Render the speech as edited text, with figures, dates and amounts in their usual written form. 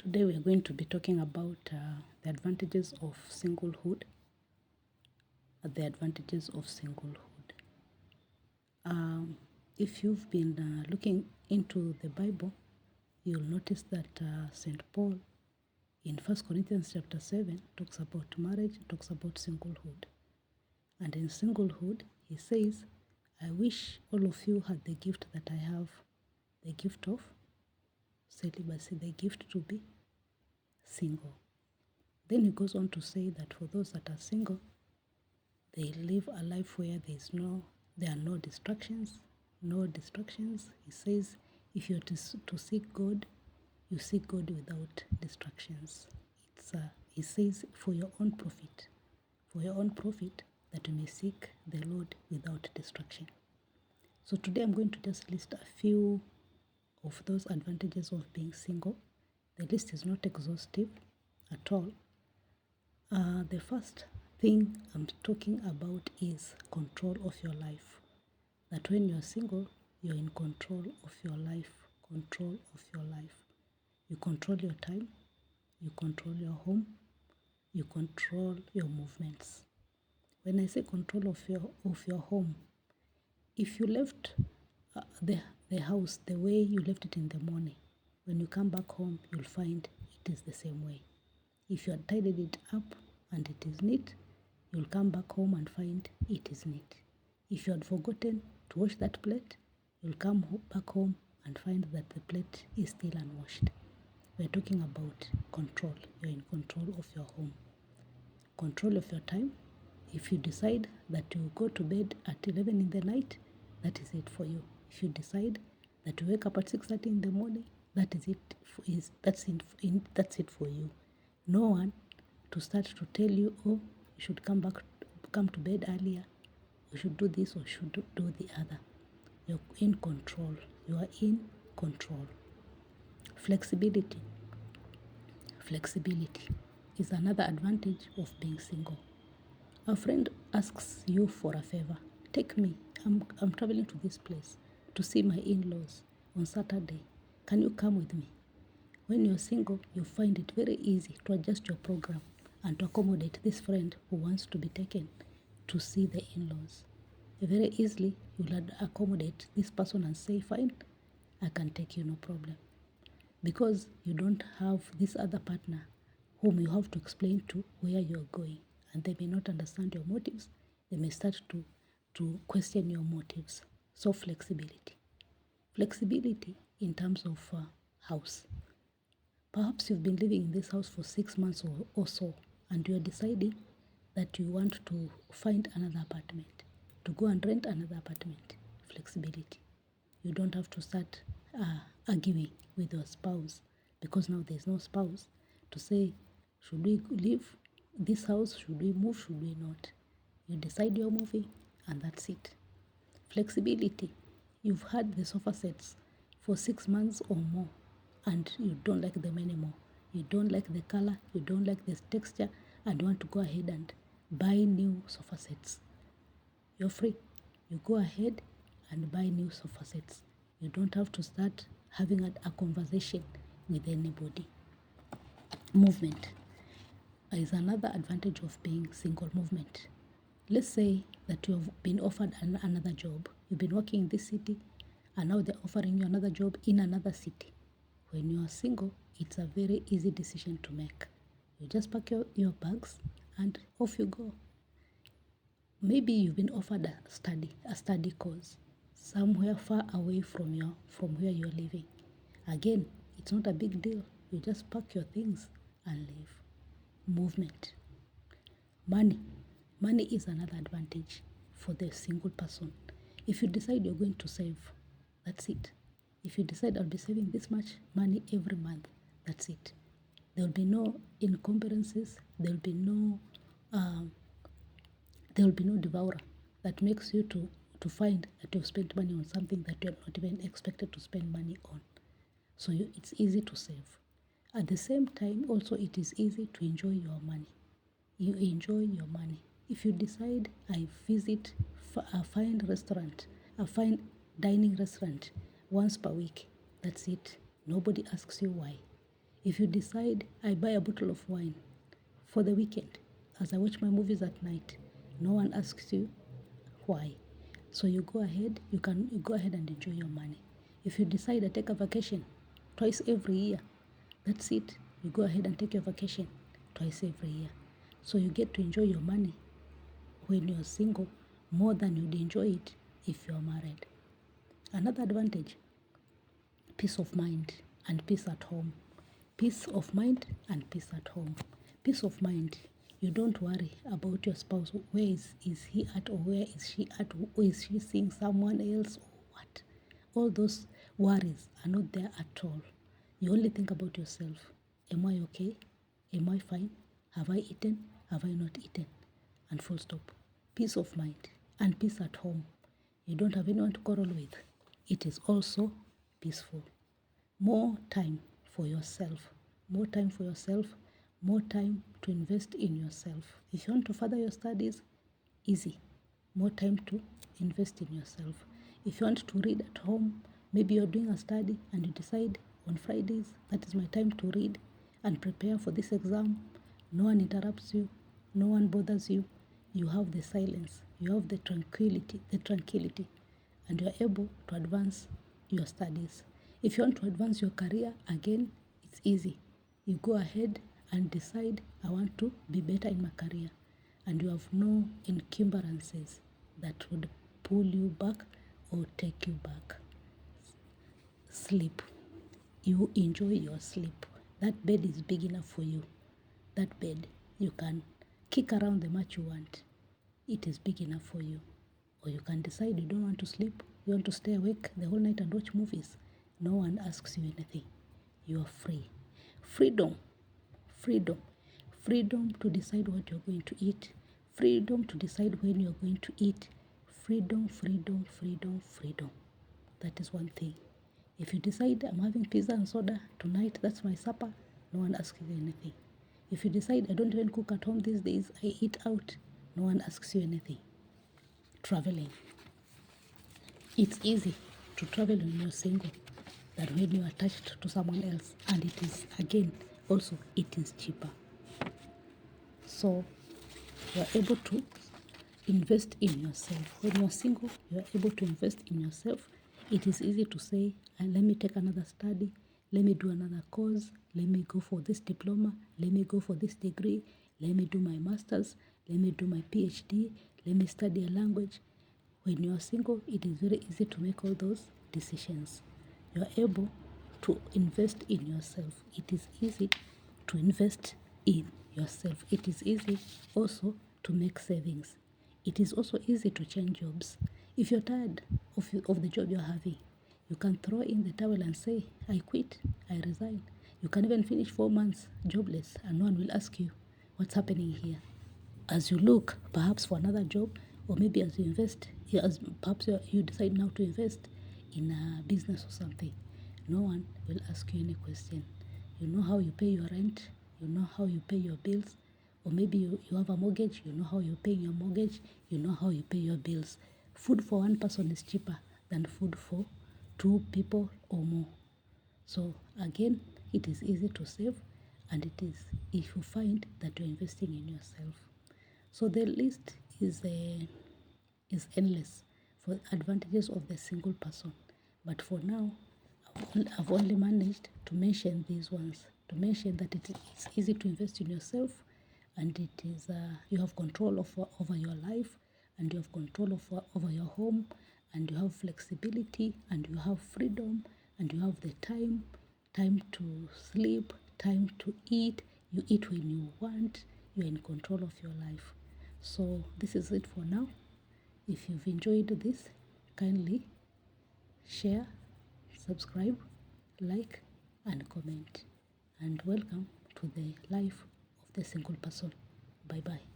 Today we are going to be talking about the advantages of singlehood. The advantages of singlehood. If you've been looking into the Bible, you'll notice that St. Paul in 1 Corinthians chapter 7 talks about marriage, talks about singlehood. And in singlehood, he says, I wish all of you had the gift that I have, the gift of celibacy, the gift to be single. Then he goes on to say that for those that are single, they live a life where there are no distractions. No distractions. He says, if you're to seek God, you seek God without distractions. He says, for your own profit, that you may seek the Lord without distraction. So today I'm going to just list a few of those advantages of being single. The list is not exhaustive at all. The first thing I'm talking about is control of your life. That when you're single, you're in control of your life. Control of your life. You control your time. You control your home. You control your movements. When I say control of your home, if you left the house the way you left it in the morning, when you come back home, you'll find it is the same way. If you had tidied it up and it is neat, you'll come back home and find it is neat. If you had forgotten to wash that plate, you'll come back home and find that the plate is still unwashed. We're talking about control. You're in control of your home. Control of your time. If you decide that you go to bed at 11 in the night, that is it for you. If you decide that you wake up at 6:30 in the morning, that is it. That's it for you. No one to start to tell you, oh, you should come to bed earlier, you should do this or should do the other. You're in control. You are in control. Flexibility. Flexibility is another advantage of being single. A friend asks you for a favor. Take me. I'm traveling to this place to see my in-laws on Saturday. Can you come with me? When you're single, you find it very easy to adjust your program and to accommodate this friend who wants to be taken to see the in-laws. Very easily, you'll accommodate this person and say, fine, I can take you, no problem. Because you don't have this other partner whom you have to explain to where you're going. And they may not understand your motives. They may start to question your motives. So flexibility. Flexibility in terms of house. Perhaps you've been living in this house for 6 months or so, and you're deciding that you want to find another apartment, to go and rent another apartment. Flexibility. You don't have to start arguing with your spouse, because now there's no spouse, to say, should we leave this house? Should we move? Should we not? You decide you're moving, and that's it. Flexibility. You've had the sofa sets for 6 months or more, and you don't like them anymore. You don't like the color, you don't like the texture, and you want to go ahead and buy new sofa sets. You're free. You go ahead and buy new sofa sets. You don't have to start having a conversation with anybody. Movement is another advantage of being single. Movement. Let's say that you have been offered another job. You've been working in this city, and now they're offering you another job in another city. When you are single, it's a very easy decision to make. You just pack your bags and off you go. Maybe you've been offered a study course somewhere far away from where you're living. Again, it's not a big deal. You just pack your things and leave. Movement. Money. Money is another advantage for the single person. If you decide you're going to save, that's it. If you decide I'll be saving this much money every month, that's it. There will be no encumbrances. There will be no devourer that makes you to find that you've spent money on something that you're not even expected to spend money on. So it's easy to save. At the same time, also it is easy to enjoy your money. You enjoy your money. If you decide I visit a fine dining restaurant once per week, that's it. Nobody asks you why. If you decide, I buy a bottle of wine for the weekend as I watch my movies at night, no one asks you why. So you go ahead, you go ahead and enjoy your money. If you decide to take a vacation twice every year, that's it. You go ahead and take your vacation twice every year. So you get to enjoy your money when you're single more than you'd enjoy it if you're married. Another advantage, peace of mind and peace at home. Peace of mind and peace at home. Peace of mind. You don't worry about your spouse. Where is he at, or where is she at, or is she seeing someone else, or what? All those worries are not there at all. You only think about yourself. Am I okay? Am I fine? Have I eaten? Have I not eaten? And full stop. Peace of mind and peace at home. You don't have anyone to quarrel with. It is also peaceful. More time for yourself. More time for yourself. More time to invest in yourself. If you want to further your studies, easy. More time to invest in yourself. If you want to read at home, maybe you're doing a study and you decide on Fridays, that is my time to read and prepare for this exam. No one interrupts you. No one bothers you. You have the silence. You have the tranquility, and you are able to advance your studies. If you want to advance your career, again, it's easy. You go ahead and decide, I want to be better in my career. And you have no encumbrances that would pull you back or take you back. Sleep. You enjoy your sleep. That bed is big enough for you. That bed, you can kick around the much you want. It is big enough for you. Or you can decide you don't want to sleep. You want to stay awake the whole night and watch movies. No one asks you anything. You are free. Freedom. Freedom. Freedom to decide what you're going to eat. Freedom to decide when you're going to eat. Freedom, freedom, freedom, freedom. That is one thing. If you decide I'm having pizza and soda tonight, that's my supper, no one asks you anything. If you decide I don't even cook at home these days, I eat out, no one asks you anything. Traveling. It's easy to travel when you're single than when you're attached to someone else. And it is, again, also, it is cheaper. So, you're able to invest in yourself. When you're single, you're able to invest in yourself. It is easy to say, let me take another study, let me do another course, let me go for this diploma, let me go for this degree, let me do my master's, let me do my PhD, let me study a language. When you are single, it is very easy to make all those decisions. You are able to invest in yourself. It is easy to invest in yourself. It is easy also to make savings. It is also easy to change jobs. If you're tired of the job you're having, you can throw in the towel and say, I quit, I resign. You can even finish 4 months jobless and no one will ask you what's happening here. As you look perhaps for another job, or maybe as you invest, as perhaps you decide now to invest in a business or something, no one will ask you any question. You know how you pay your rent, you know how you pay your bills, or maybe you have a mortgage, you know how you pay your mortgage, you know how you pay your bills. Food for one person is cheaper than food for 2 people or more. So again, it is easy to save, and it is if you find that you're investing in yourself. So the list is endless for advantages of the single person. But for now, I've only managed to mention these ones, to mention that it's easy to invest in yourself, and it is you have control over your life, and you have control over your home, and you have flexibility, and you have freedom, and you have the time to sleep, time to eat. You eat when you want. You're in control of your life. So this is it for now. If you've enjoyed this, kindly share, subscribe, like, and comment. And welcome to the life of the single person. Bye bye.